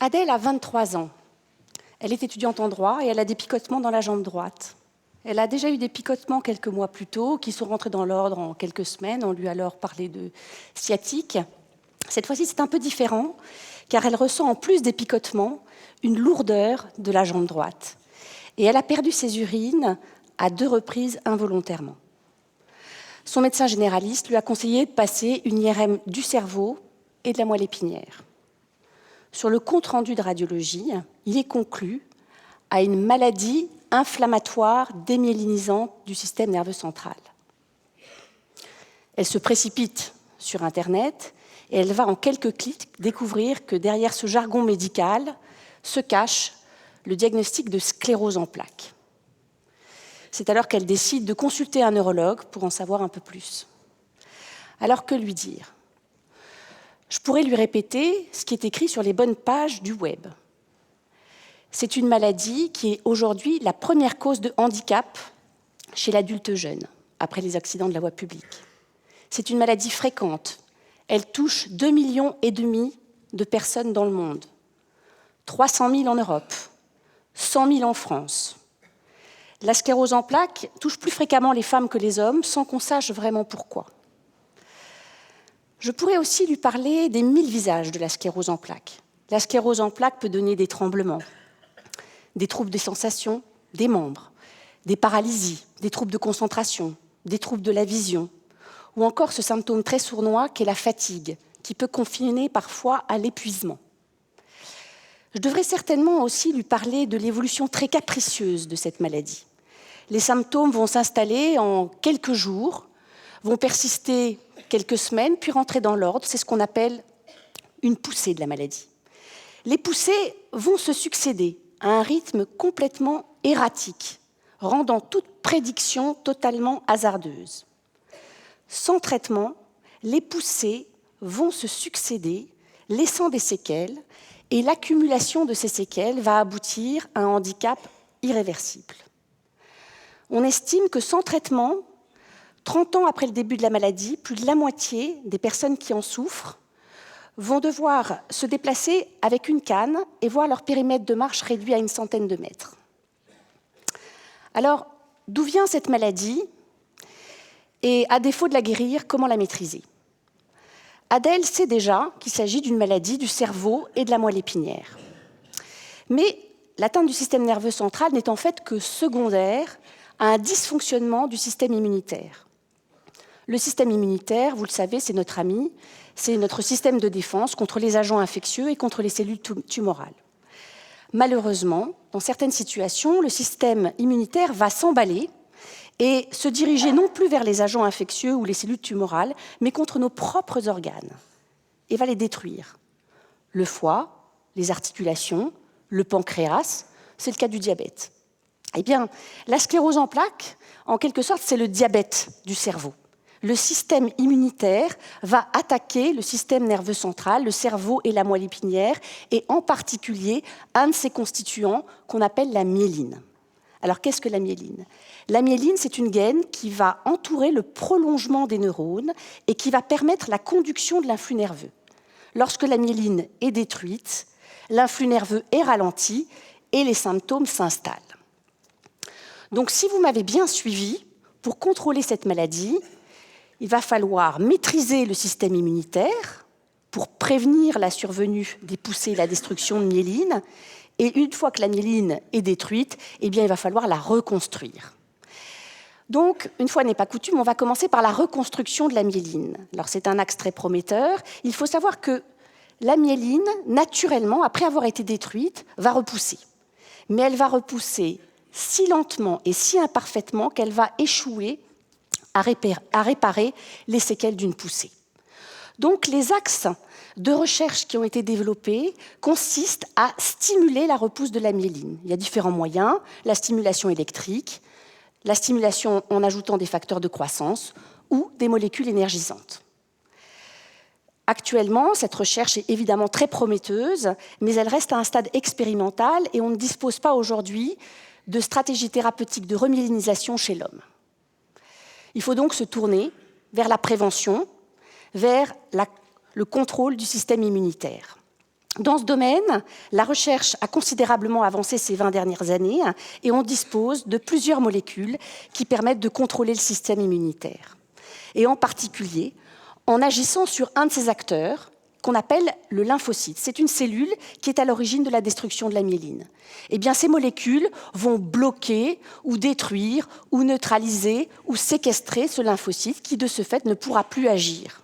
Adèle a 23 ans. Elle est étudiante en droit et elle a des picotements dans la jambe droite. Elle a déjà eu des picotements quelques mois plus tôt, qui sont rentrés dans l'ordre en quelques semaines. On lui a alors parlé de sciatique. Cette fois-ci, c'est un peu différent, car elle ressent en plus des picotements une lourdeur de la jambe droite. Et elle a perdu ses urines à 2 reprises involontairement. Son médecin généraliste lui a conseillé de passer une IRM du cerveau et de la moelle épinière. Sur le compte-rendu de radiologie, il est conclu à une maladie inflammatoire démyélinisante du système nerveux central. Elle se précipite sur Internet et elle va en quelques clics découvrir que derrière ce jargon médical se cache le diagnostic de sclérose en plaques. C'est alors qu'elle décide de consulter un neurologue pour en savoir un peu plus. Alors que lui dire ? Je pourrais lui répéter ce qui est écrit sur les bonnes pages du web. C'est une maladie qui est aujourd'hui la première cause de handicap chez l'adulte jeune, après les accidents de la voie publique. C'est une maladie fréquente. Elle touche 2,5 millions de personnes dans le monde. 300 000 en Europe, 100 000 en France. La sclérose en plaques touche plus fréquemment les femmes que les hommes, sans qu'on sache vraiment pourquoi. Je pourrais aussi lui parler des 1000 visages de la sclérose en plaques. La sclérose en plaques peut donner des tremblements, des troubles des sensations, des membres, des paralysies, des troubles de concentration, des troubles de la vision, ou encore ce symptôme très sournois qu'est la fatigue, qui peut confiner parfois à l'épuisement. Je devrais certainement aussi lui parler de l'évolution très capricieuse de cette maladie. Les symptômes vont s'installer en quelques jours, vont persister quelques semaines, puis rentrer dans l'ordre. C'est ce qu'on appelle une poussée de la maladie. Les poussées vont se succéder à un rythme complètement erratique, rendant toute prédiction totalement hasardeuse. Sans traitement, les poussées vont se succéder, laissant des séquelles, et l'accumulation de ces séquelles va aboutir à un handicap irréversible. On estime que sans traitement, 30 ans après le début de la maladie, plus de la moitié des personnes qui en souffrent vont devoir se déplacer avec une canne et voir leur périmètre de marche réduit à une centaine de mètres. Alors, d'où vient cette maladie ? Et à défaut de la guérir, comment la maîtriser ? Adèle sait déjà qu'il s'agit d'une maladie du cerveau et de la moelle épinière. Mais l'atteinte du système nerveux central n'est en fait que secondaire à un dysfonctionnement du système immunitaire. Le système immunitaire, vous le savez, c'est notre ami, c'est notre système de défense contre les agents infectieux et contre les cellules tumorales. Malheureusement, dans certaines situations, le système immunitaire va s'emballer et se diriger non plus vers les agents infectieux ou les cellules tumorales, mais contre nos propres organes, et va les détruire. Le foie, les articulations, le pancréas, c'est le cas du diabète. Eh bien, la sclérose en plaques, en quelque sorte, c'est le diabète du cerveau. Le système immunitaire va attaquer le système nerveux central, le cerveau et la moelle épinière, et en particulier un de ses constituants qu'on appelle la myéline. Alors, qu'est-ce que la myéline ? La myéline, c'est une gaine qui va entourer le prolongement des neurones et qui va permettre la conduction de l'influx nerveux. Lorsque la myéline est détruite, l'influx nerveux est ralenti et les symptômes s'installent. Donc, si vous m'avez bien suivi, pour contrôler cette maladie, il va falloir maîtriser le système immunitaire pour prévenir la survenue des poussées et la destruction de myéline. Et une fois que la myéline est détruite, eh bien, il va falloir la reconstruire. Donc, une fois n'est pas coutume, on va commencer par la reconstruction de la myéline. Alors, c'est un axe très prometteur. Il faut savoir que la myéline, naturellement, après avoir été détruite, va repousser. Mais elle va repousser si lentement et si imparfaitement qu'elle va échouer à réparer les séquelles d'une poussée. Donc, les axes de recherche qui ont été développés consistent à stimuler la repousse de la myéline. Il y a différents moyens, la stimulation électrique, la stimulation en ajoutant des facteurs de croissance ou des molécules énergisantes. Actuellement, cette recherche est évidemment très prometteuse, mais elle reste à un stade expérimental et on ne dispose pas aujourd'hui de stratégies thérapeutiques de remyélinisation chez l'homme. Il faut donc se tourner vers la prévention, vers le contrôle du système immunitaire. Dans ce domaine, la recherche a considérablement avancé ces 20 dernières années et on dispose de plusieurs molécules qui permettent de contrôler le système immunitaire. Et en particulier, en agissant sur un de ces acteurs, qu'on appelle le lymphocyte. C'est une cellule qui est à l'origine de la destruction de la myéline. Eh bien, ces molécules vont bloquer ou détruire ou neutraliser ou séquestrer ce lymphocyte qui, de ce fait, ne pourra plus agir.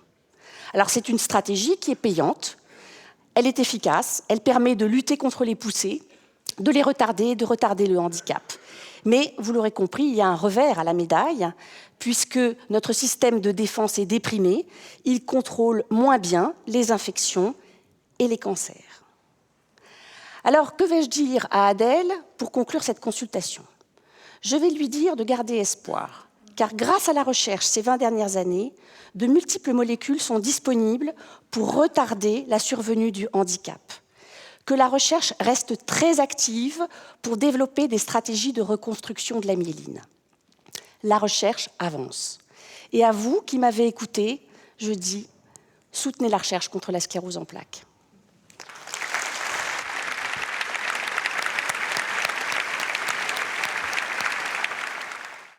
Alors, c'est une stratégie qui est payante, elle est efficace, elle permet de lutter contre les poussées, de les retarder, de retarder le handicap. Mais, vous l'aurez compris, il y a un revers à la médaille, puisque notre système de défense est déprimé, il contrôle moins bien les infections et les cancers. Alors, que vais-je dire à Adèle pour conclure cette consultation? Je vais lui dire de garder espoir, car grâce à la recherche ces 20 dernières années, de multiples molécules sont disponibles pour retarder la survenue du handicap. Que la recherche reste très active pour développer des stratégies de reconstruction de la myéline. La recherche avance. Et à vous qui m'avez écouté, je dis, soutenez la recherche contre la sclérose en plaques.